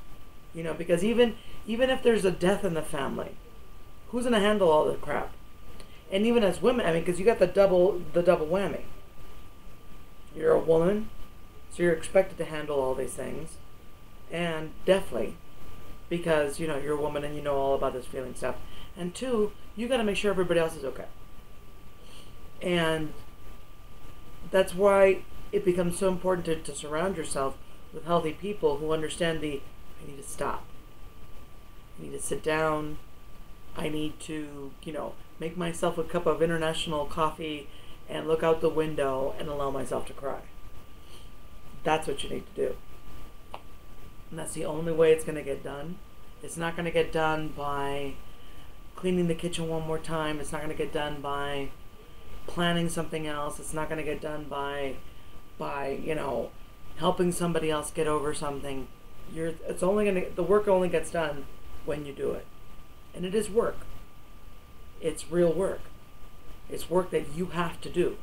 Speaker 1: you know, because even if there's a death in the family, who's going to handle all the crap? And even as women, I mean, because you got the double whammy. You're a woman, so you're expected to handle all these things, and definitely, because, you know, you're a woman and you know all about this feeling stuff. And two, you got to make sure everybody else is okay. And that's why it becomes so important to surround yourself with healthy people who understand I need to stop. I need to sit down. I need to, you know, make myself a cup of international coffee and look out the window and allow myself to cry. That's what you need to do. And that's the only way it's going to get done. It's not going to get done by cleaning the kitchen one more time. It's not going to get done by planning something else. It's not going to get done by you know, helping somebody else get over something. The work only gets done when you do it. And it is work. It's real work. It's work that you have to do.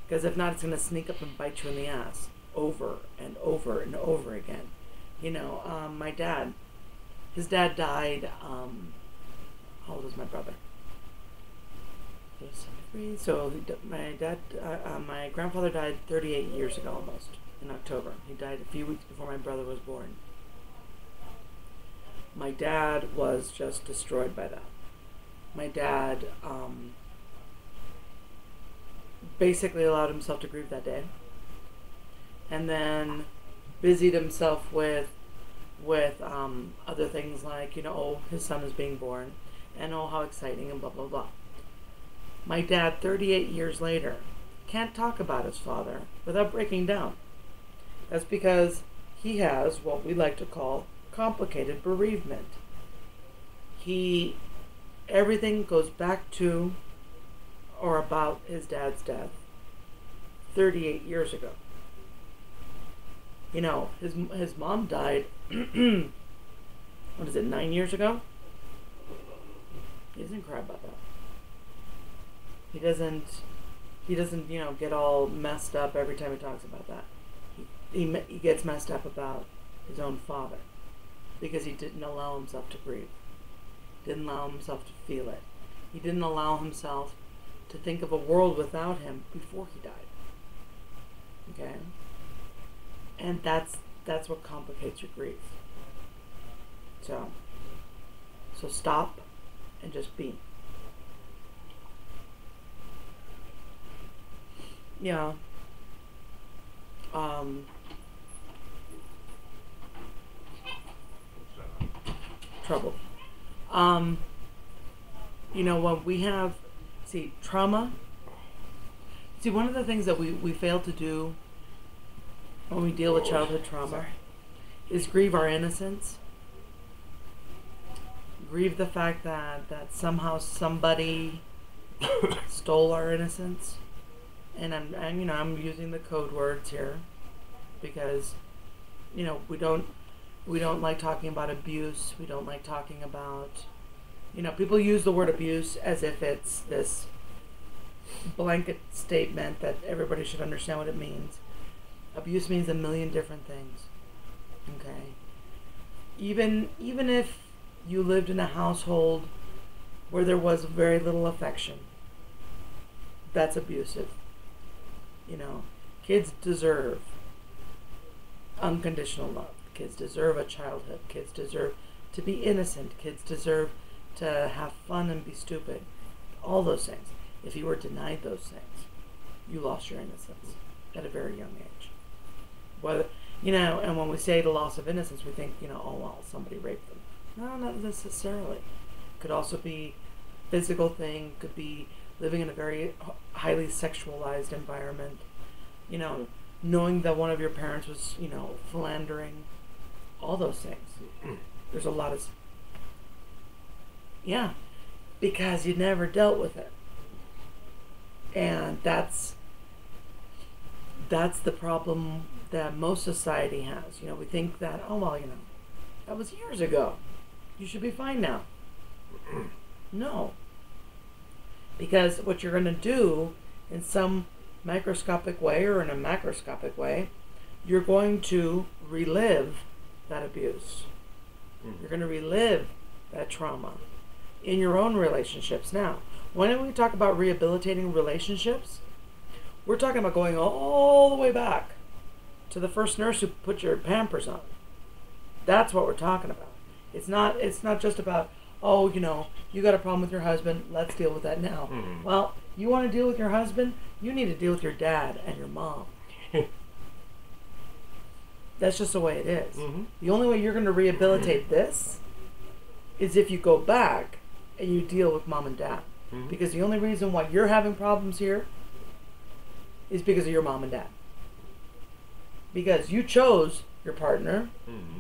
Speaker 1: Because if not, it's going to sneak up and bite you in the ass over and over and over again. You know, my dad, his dad died, how old is my brother? So my grandfather died 38 years ago almost, in October. He died a few weeks before my brother was born. My dad was just destroyed by that. My dad basically allowed himself to grieve that day, and then busied himself with other things like, you know, oh, his son is being born, and oh, how exciting, and blah, blah, blah. My dad, 38 years later, can't talk about his father without breaking down. That's because he has what we like to call complicated bereavement. Everything goes back to or about his dad's death 38 years ago. You know, his mom died, 9 years ago? He doesn't cry about that. He doesn't, you know, get all messed up every time he talks about that. He gets messed up about his own father because he didn't allow himself to grieve. Didn't allow himself to feel it. He didn't allow himself to think of a world without him before he died. Okay? And that's what complicates your grief. So stop and just be. Yeah. Trouble. You know, when we have, trauma. One of the things that we fail to do when we deal with childhood trauma is grieve our innocence, grieve the fact that somehow somebody stole our innocence. And I'm using the code words here because, we don't like talking about abuse. We don't like talking about, people use the word abuse as if it's this blanket statement that everybody should understand what it means. Abuse means a million different things. Okay? Even if you lived in a household where there was very little affection, that's abusive. Kids deserve unconditional love. Kids deserve a childhood. Kids deserve to be innocent. Kids deserve to have fun and be stupid. All those things. If you were denied those things, you lost your innocence at a very young age. Whether, and when we say the loss of innocence, we think, oh, well, somebody raped them. No, not necessarily. Could also be physical thing. Could be living in a very highly sexualized environment. Knowing that one of your parents was, philandering. All those things. There's a lot of... Yeah. Because you never dealt with it. And that's the problem that most society has. We think that, oh, well, that was years ago. You should be fine now. No. Because what you're going to do in some microscopic way or in a macroscopic way, you're going to relive that abuse. You're going to relive that trauma in your own relationships. Now, when we talk about rehabilitating relationships, we're talking about going all the way back to the first nurse who put your Pampers on. That's what we're talking about. It's not just about, oh, you got a problem with your husband, let's deal with that now. Well, you want to deal with your husband, you need to deal with your dad and your mom. That's just the way it is. The only way you're going to rehabilitate this is if you go back and you deal with mom and dad. Because the only reason why you're having problems here is because of your mom and dad. Because you chose your partner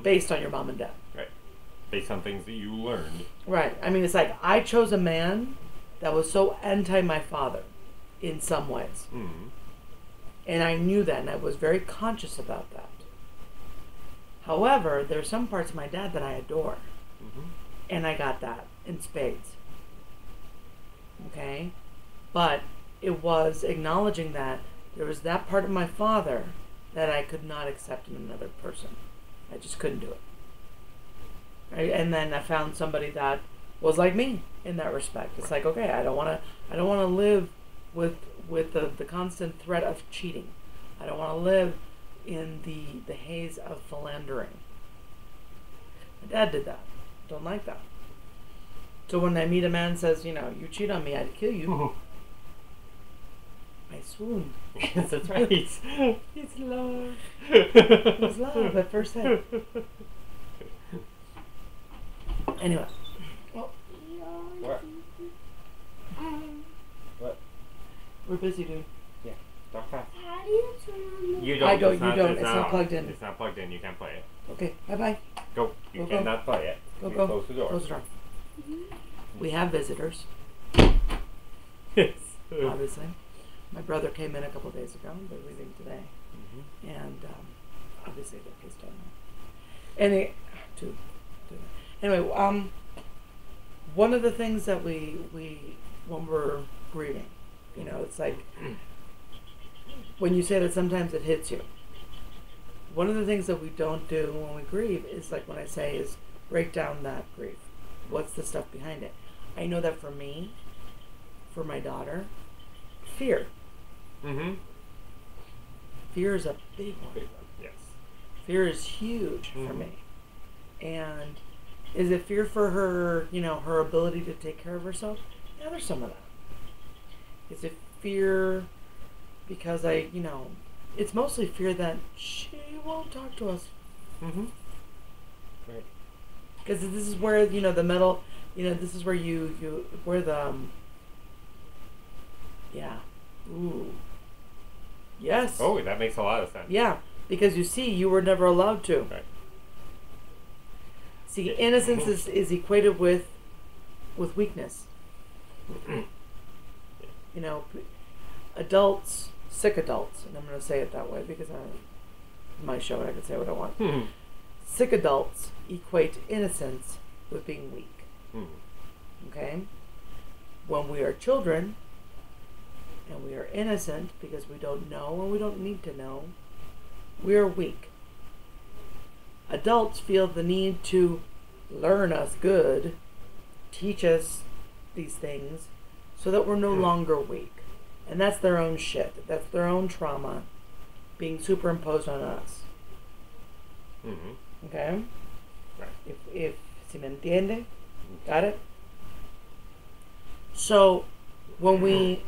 Speaker 1: based on your mom and dad.
Speaker 2: Right. Based on things that you learned.
Speaker 1: Right. I mean, it's like I chose a man that was so anti my father in some ways. And I knew that, and I was very conscious about that. However, there are some parts of my dad that I adore. And I got that in spades. Okay? But it was acknowledging that there was that part of my father that I could not accept in another person. I just couldn't do it. Right? And then I found somebody that was like me in that respect. It's like, okay, I don't want to live with the constant threat of cheating. I don't want to live in the haze of philandering. My dad did that. Don't like that. So when I meet a man and says, you cheat on me, I'd kill you. I swoon.
Speaker 2: Yes, that's right. It's love.
Speaker 1: It's love at first sight. Anyway. Well,
Speaker 2: what?
Speaker 1: We're busy, dude.
Speaker 2: Yeah. Talk fast.
Speaker 3: How do you turn on the...
Speaker 2: You don't.
Speaker 1: I don't. You don't. It's not plugged in.
Speaker 2: It's not plugged in. You can't play it.
Speaker 1: Okay. Bye-bye.
Speaker 2: Go. You cannot play it.
Speaker 1: Go.
Speaker 2: Close the door.
Speaker 1: Close the door. We have visitors.
Speaker 2: Yes.
Speaker 1: Obviously. My brother came in a couple of days ago. They're leaving today. And obviously they're pissed on Anyway, one of the things that we when we're grieving, it's like when you say that sometimes it hits you. One of the things that we don't do when we grieve is like when I say is break down that grief. What's the stuff behind it? I know that for me, for my daughter, fear. Fear is a big one.
Speaker 2: Yes.
Speaker 1: Fear is huge for me. And is it fear for her, her ability to take care of herself? Yeah, there's some of that. Is it fear because it's mostly fear that she won't talk to us.
Speaker 2: Right.
Speaker 1: Because this is where, the metal, this is where where the, yeah. Ooh. Yes.
Speaker 2: Oh, that makes a lot of sense.
Speaker 1: Yeah, because you were never allowed to.
Speaker 2: Right.
Speaker 1: See, innocence is equated with with weakness. You know, adults, sick adults, and I'm going to say it that way because my show and I can say what I want. Sick adults equate innocence with being weak. Okay? When we are children and we are innocent because we don't know and we don't need to know, we are weak. Adults feel the need to learn us good, teach us these things, so that we're no longer weak. And that's their own shit. That's their own trauma being superimposed on us. Okay?
Speaker 2: Right.
Speaker 1: If si me entiende? Got it? So, when we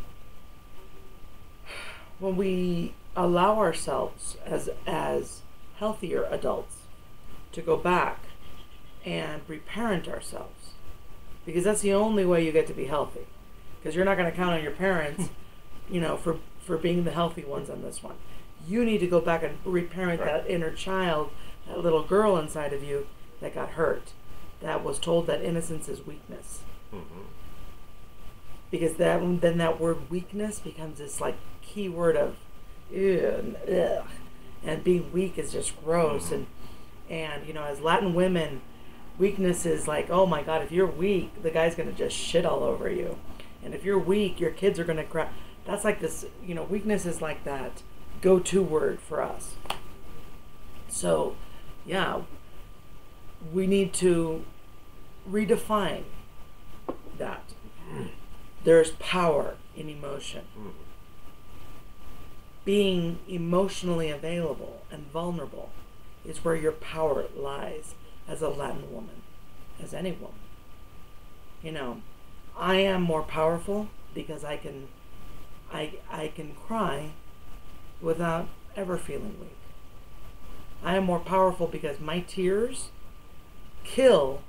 Speaker 1: allow ourselves as healthier adults to go back and reparent ourselves, because that's the only way you get to be healthy. Because you're not going to count on your parents, you know, for being the healthy ones on this one. You need to go back and reparent that inner child, that little girl inside of you that got hurt, that was told that innocence is weakness. Because then that word weakness becomes this like key word of ugh, and being weak is just gross. And you know, as Latin women, weakness is like, oh my God, if you're weak, the guy's gonna just shit all over you. And if you're weak, your kids are gonna cry. That's like this, you know, weakness is like that go-to word for us. So, yeah, we need to redefine that. There's power in emotion. Being emotionally available and vulnerable is where your power lies as a Latin woman, as any woman. You know, I am more powerful because I can cry without ever feeling weak. I am more powerful because my tears kill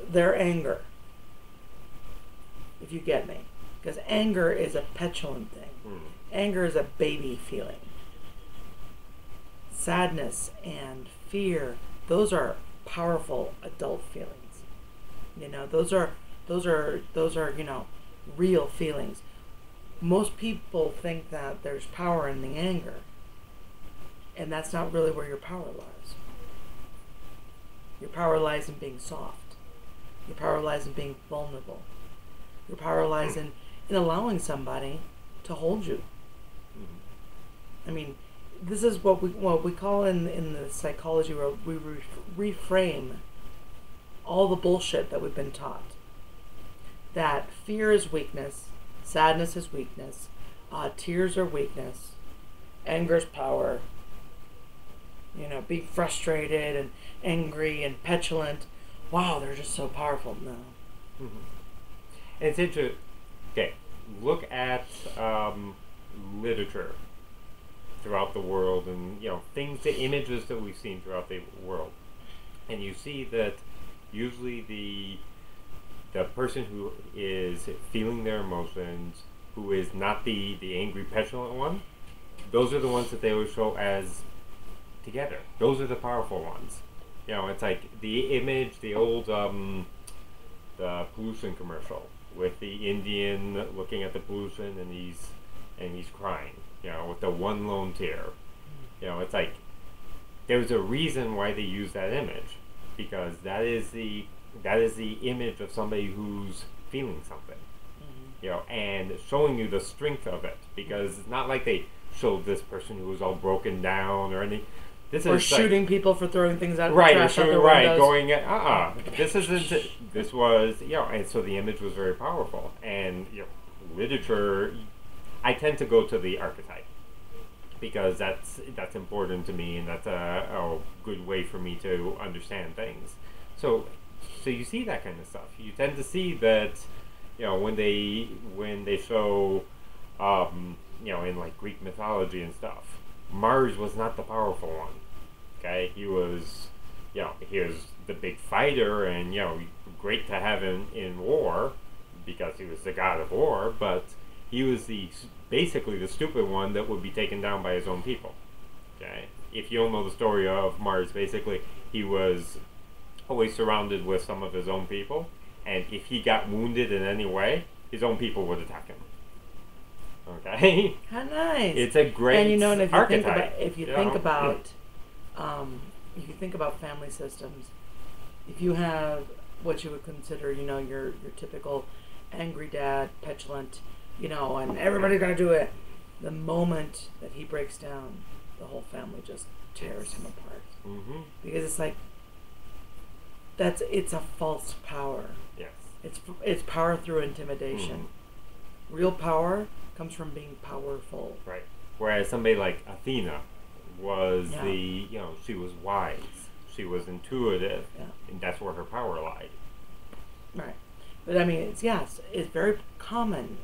Speaker 1: their anger. If you get me. Because anger is a petulant thing. Anger is a baby feeling. Sadness and fear, those are powerful adult feelings. You know, those are, you know, real feelings. Most people think that there's power in the anger. And that's not really where your power lies. Your power lies in being soft. Your power lies in being vulnerable. Your power lies in allowing somebody to hold you. I mean, this is what we call in the psychology world, we reframe all the bullshit that we've been taught. That fear is weakness, sadness is weakness, tears are weakness, anger is power. You know, being frustrated and angry and petulant. Wow, they're just so powerful. No.
Speaker 2: It's interesting. Okay, look at literature throughout the world, and you know, the images that we've seen throughout the world, and you see that usually the person who is feeling their emotions, who is not the angry petulant one, those are the ones that they always show as together. Those are the powerful ones. You know, it's like the image, the old the pollution commercial with the Indian looking at the pollution and he's crying, you know, with the one lone tear. You know, it's like there's a reason why they use that image, because that is the image of somebody who's feeling something. You know, and showing you the strength of it, because it's not like they showed this person who was all broken down or anything. This
Speaker 1: or
Speaker 2: is
Speaker 1: shooting people for throwing things out of
Speaker 2: right,
Speaker 1: trash out their
Speaker 2: right,
Speaker 1: windows.
Speaker 2: going at this isn't. This was, you know, and so the image was very powerful. And you know, literature, I tend to go to the archetype because that's important to me, and that's a good way for me to understand things. So you see that kind of stuff. You tend to see that, you know, when they show, you know, in like Greek mythology and stuff, Mars was not the powerful one. Okay, he was, you know, he was the big fighter, and you know, great to have him in war because he was the god of war. But he was basically the stupid one that would be taken down by his own people. Okay, if you don't know the story of Mars, basically he was always surrounded with some of his own people, and if he got wounded in any way, his own people would attack him. Okay?
Speaker 1: How nice.
Speaker 2: It's a great
Speaker 1: and you know, and if you think about family systems, if you have what you would consider, you know, your typical angry dad, petulant, you know, and everybody's gonna do it. The moment that he breaks down, the whole family just tears him apart.
Speaker 2: Mm-hmm.
Speaker 1: Because it's like it's a false power.
Speaker 2: Yes.
Speaker 1: It's power through intimidation.
Speaker 2: Mm-hmm.
Speaker 1: Real
Speaker 2: power
Speaker 1: comes from being powerful.
Speaker 2: Right. Whereas somebody like Athena was she was wise. She was intuitive.
Speaker 1: Yeah.
Speaker 2: And that's where her power lied.
Speaker 1: Right. But I mean, it's very common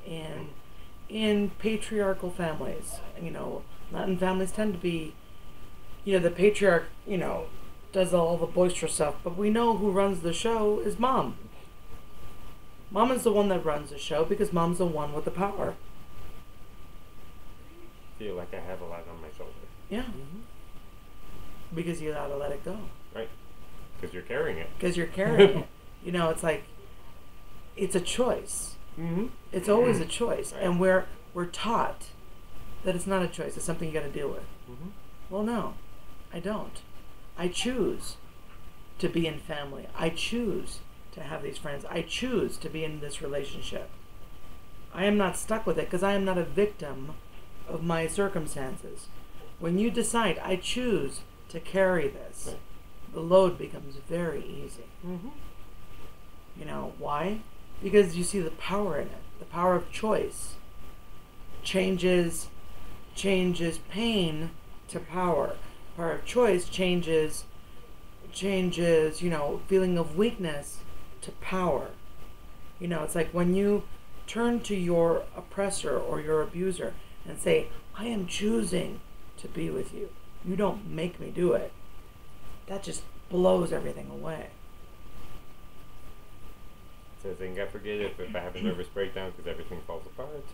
Speaker 1: in patriarchal families. You know, Latin families tend to be, you know, the patriarch, you know, does all the boisterous stuff, but we know who runs the show is mom. Mom is the one that runs the show because mom's the one with the power.
Speaker 2: I feel like I have a lot on my shoulders.
Speaker 1: Yeah. Mm-hmm. Because you gotta let it go.
Speaker 2: Right. Because you're carrying it.
Speaker 1: Because you're carrying it. You know, it's like, it's a choice.
Speaker 2: Mm-hmm.
Speaker 1: It's always a choice.
Speaker 2: Right.
Speaker 1: And we're taught that it's not a choice. It's something you gotta deal with.
Speaker 2: Mm-hmm.
Speaker 1: Well, no, I don't. I choose to be in family. I choose to have these friends. I choose to be in this relationship. I am not stuck with it because I am not a victim of my circumstances. When you decide, I choose to carry this,
Speaker 2: right,
Speaker 1: the load becomes very easy.
Speaker 2: Mm-hmm.
Speaker 1: You know, why? Because you see the power in it. The power of choice changes pain to power. Power of choice changes, you know, feeling of weakness to power. You know, it's like when you turn to your oppressor or your abuser and say, I am choosing to be with you. You don't make me do it. That just blows everything away.
Speaker 2: So I think I forget if I have a nervous breakdown because everything falls apart.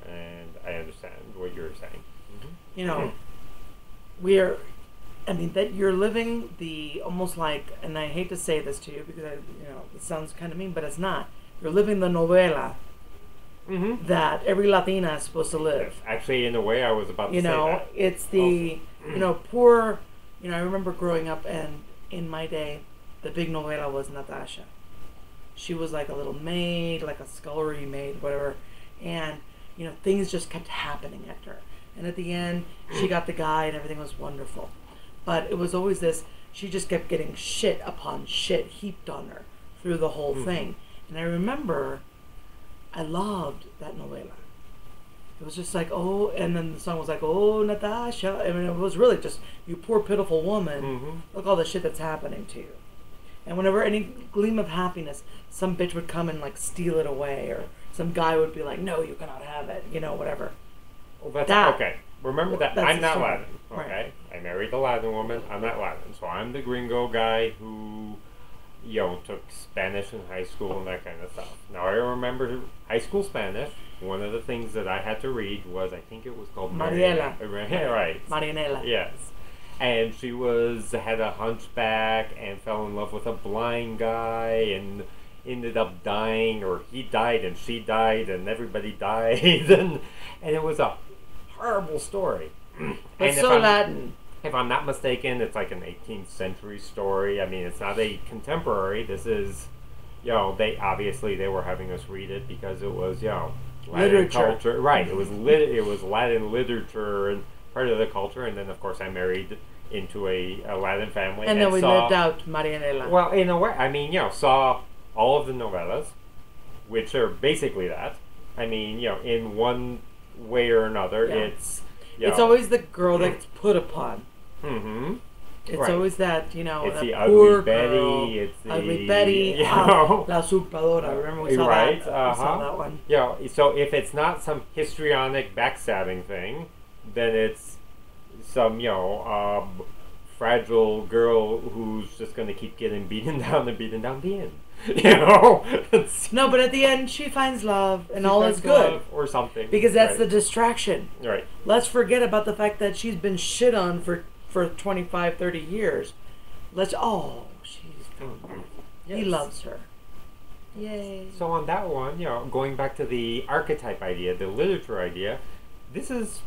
Speaker 2: And I understand what you're saying. Mm-hmm.
Speaker 1: You know, that you're living the almost like, and I hate to say this to you because it sounds kind of mean, but it's not. You're living the novela
Speaker 2: mm-hmm.
Speaker 1: that every Latina is supposed to live.
Speaker 2: Yes. Actually, in a way, I was about to say that.
Speaker 1: It's the, poor, I remember growing up and in my day, the big novela was Natasha. She was like a little maid, like a scullery maid, whatever. And, things just kept happening at her. And at the end, she got the guy and everything was wonderful. But it was always this, she just kept getting shit upon shit heaped on her through the whole thing. And I remember I loved that novela. It was just like, oh, and then the song was like, oh, Natasha. I mean, it was really just, you poor pitiful woman, look all the shit that's happening to you. And whenever any gleam of happiness, some bitch would come and like steal it away, or some guy would be like, no, you cannot have it, whatever.
Speaker 2: Well, that's okay. Remember that I'm not
Speaker 1: story.
Speaker 2: Latin, okay?
Speaker 1: Right.
Speaker 2: I married a Latin woman. I'm not Latin, so I'm the gringo guy who, took Spanish in high school and that kind of stuff. Now I remember high school Spanish. One of the things that I had to read was, I think it was called
Speaker 1: Mariela.
Speaker 2: Right.
Speaker 1: Marianela.
Speaker 2: Yes. And she had a hunchback and fell in love with a blind guy and ended up dying, or he died and she died and everybody died, and it was a horrible story.
Speaker 1: But so Latin.
Speaker 2: If I'm not mistaken, it's like an 18th century story. I mean, it's not a contemporary. This is, they were having us read it because it was, Latin
Speaker 1: literature.
Speaker 2: Culture. Right. It was Latin literature and part of the culture. And then, of course, I married into a Latin family.
Speaker 1: And then we lived out Marianela.
Speaker 2: Well, in a way, I mean, saw all of the novellas, which are basically that. I mean, in one way or another, it's...
Speaker 1: it's always the girl that's put upon.
Speaker 2: Mm-hmm.
Speaker 1: It's always that,
Speaker 2: it's
Speaker 1: that
Speaker 2: the
Speaker 1: poor
Speaker 2: ugly Betty,
Speaker 1: girl.
Speaker 2: it's the...
Speaker 1: Ugly Betty, La Usurpadora. Remember we saw that? We saw that one.
Speaker 2: So if it's not some histrionic backstabbing thing, then it's some, fragile girl who's just going to keep getting beaten down and beaten down the end. No,
Speaker 1: but at the end she finds love and all is good,
Speaker 2: or something,
Speaker 1: because that's the distraction.
Speaker 2: Right.
Speaker 1: Let's forget about the fact that she's been shit on for 25-30 years. She's yes. He loves her. Yay.
Speaker 2: So on that one, going back to the archetype idea, the literature idea, this is,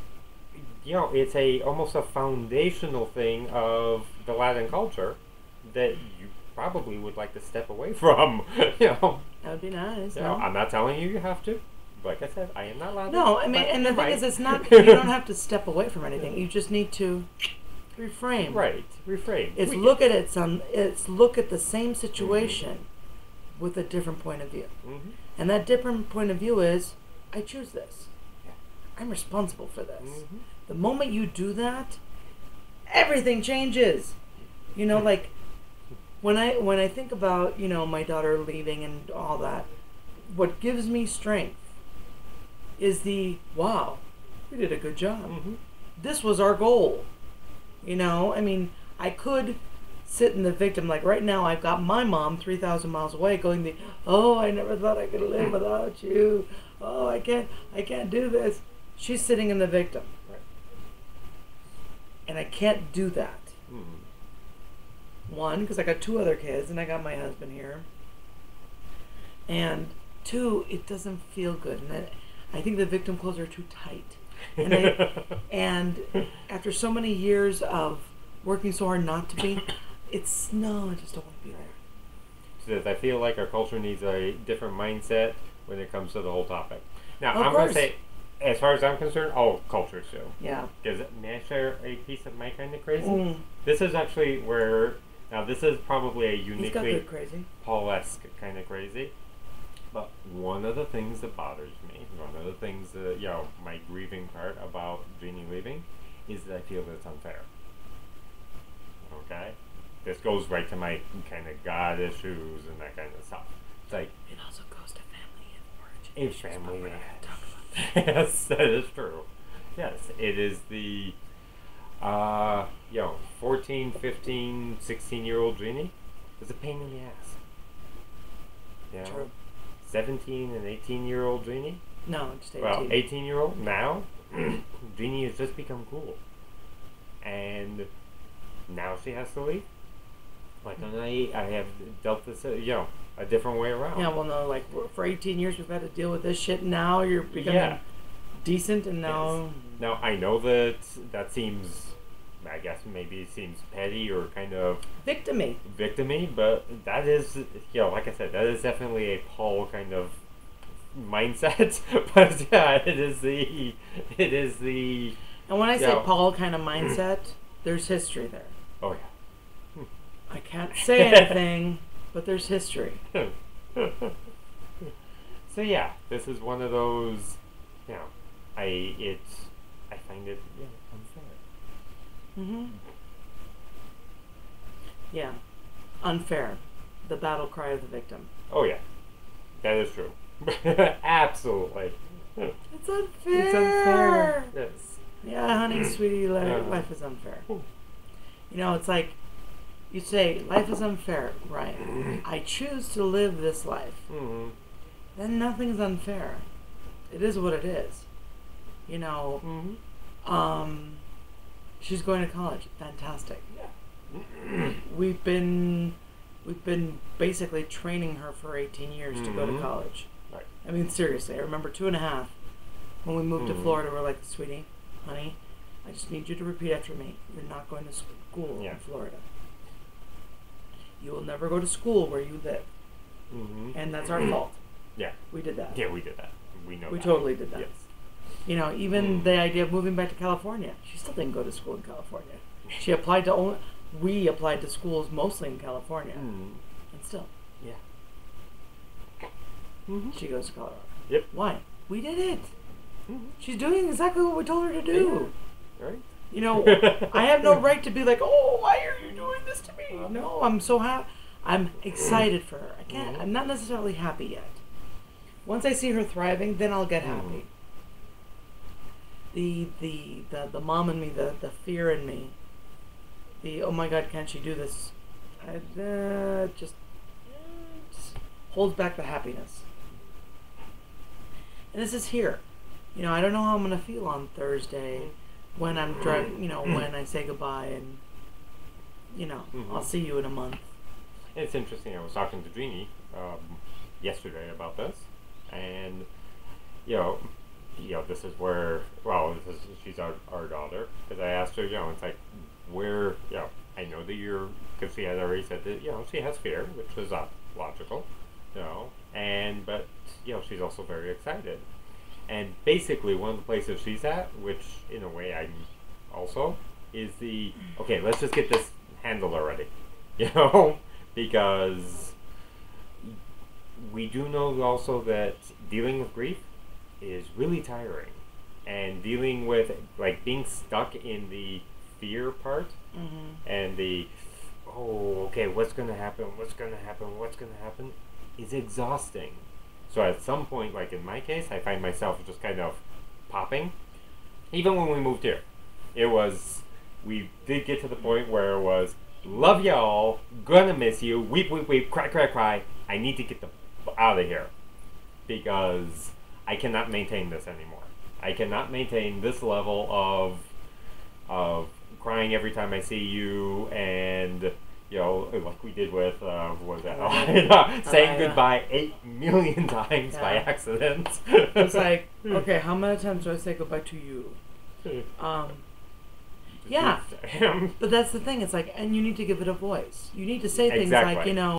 Speaker 2: it's almost a foundational thing of the Latin culture that you probably would like to step away from.
Speaker 1: That would be nice. No?
Speaker 2: I'm not telling you have to. Like I said, I am not Latin.
Speaker 1: No, I mean, and the thing is, it's not. You don't have to step away from anything. You just need to reframe.
Speaker 2: Right, reframe.
Speaker 1: It's look at it. It's look at the same situation with a different point of view, and that different point of view is, I choose this. I'm responsible for this. The moment you do that, everything changes. Like when I think about my daughter leaving and all that, what gives me strength is wow, we did a good job. This was our goal. I mean, I could sit in the victim. Like right now, I've got my mom 3,000 miles away going, I never thought I could live without you. Oh, I can't do this. She's sitting in the victim.
Speaker 2: Right.
Speaker 1: And I can't do that. One, because I got 2 other kids and I got my husband here. And 2, it doesn't feel good. And I think the victim clothes are too tight. And after so many years of working so hard not to be, I just don't want to be there.
Speaker 2: So I feel like our culture needs a different mindset when it comes to the whole topic. Now, I'm
Speaker 1: course.
Speaker 2: going to say, as far as I'm concerned, all cultures do.
Speaker 1: Yeah.
Speaker 2: May I share a piece of my kind of crazy? This is actually where, now this is probably a uniquely Paul-esque kind of crazy. But one of the things that bothers me, one of the things that, my grieving part about Jeannie leaving, is that I feel that it's unfair. Okay? This goes right to my kind of God issues and that kind of stuff. It's like,
Speaker 1: it also goes to family and origin.
Speaker 2: It's family. Yes, that is true. Yes, it is the, 14, 15, 16-year-old Jeannie is a pain in the ass.
Speaker 1: True.
Speaker 2: 17 and 18-year-old Jeannie?
Speaker 1: No, just 18.
Speaker 2: Well, 18-year-old now, Jeannie has just become cool. And now she has to leave. Like, I have dealt this, a different way around.
Speaker 1: Yeah, well, no, like, for 18 years we've had to deal with this shit. Now you're becoming decent, and now...
Speaker 2: Yes. Now, I know that seems... I guess maybe it seems petty or kind of
Speaker 1: victimy,
Speaker 2: but that is, like I said, that is definitely a Paul kind of mindset. But yeah, it is the.
Speaker 1: And when I say Paul kind of mindset, there's history there.
Speaker 2: Oh yeah.
Speaker 1: I can't say anything, but there's history.
Speaker 2: So yeah, this is one of those. I find it unfair.
Speaker 1: Yeah, unfair. The battle cry of the victim.
Speaker 2: Oh yeah, that is true. Absolutely.
Speaker 1: It's unfair.
Speaker 2: It's unfair. Yes.
Speaker 1: Yeah, honey, sweetie, life is unfair. It's like you say, life is unfair, right? I choose to live this life. Then nothing's unfair. It is what it is. She's going to college. Fantastic.
Speaker 2: Yeah.
Speaker 1: We've been basically training her for 18 years to go to college.
Speaker 2: Right.
Speaker 1: I mean, seriously. I remember 2.5 when we moved to Florida. We're like, sweetie, honey, I just need you to repeat after me. You're not going to school in Florida. You will never go to school where you live. And that's our fault.
Speaker 2: Yeah.
Speaker 1: We did that.
Speaker 2: Yeah, we did that. We know.
Speaker 1: We totally did that.
Speaker 2: Yes.
Speaker 1: Even the idea of moving back to California. She still didn't go to school in California. She applied to we applied to schools mostly in California. And still.
Speaker 2: Yeah.
Speaker 1: She goes to Colorado.
Speaker 2: Yep.
Speaker 1: Why? We did it. She's doing exactly what we told her to do.
Speaker 2: Yeah. Right.
Speaker 1: I have no right to be like, oh, why are you doing this to me? No, I'm so happy. I'm excited for her. I'm not necessarily happy yet. Once I see her thriving, then I'll get happy. The mom in me, the fear in me, oh my God, can't she do this? Just holds back the happiness. And this is here. I don't know how I'm gonna feel on Thursday when I'm driving. When I say goodbye and I'll see you in a month.
Speaker 2: It's interesting. I was talking to Jeannie yesterday about this, and this is where, she's our daughter, because I asked her, it's like, where, I know that because she had already said that, she has fear, which is logical, but, she's also very excited. And basically, one of the places she's at, which, in a way, I'm also, is okay, let's just get this handled already, because we do know also that dealing with grief is really tiring, and dealing with being stuck in the fear part, and what's gonna happen is exhausting. So at some point, like in my case, I find myself just kind of popping. Even when we moved here, we did get to the point where it was, love y'all, gonna miss you, weep, weep, weep, cry, cry, cry, I need to get out of here, because I cannot maintain this anymore. I cannot maintain this level of crying every time I see you, and like we did with what was that? Saying goodbye 8 million times by accident.
Speaker 1: It's like, okay, how many times do I say goodbye to you? Yeah, but that's the thing. It's like, and you need to give it a voice. You need to say things like,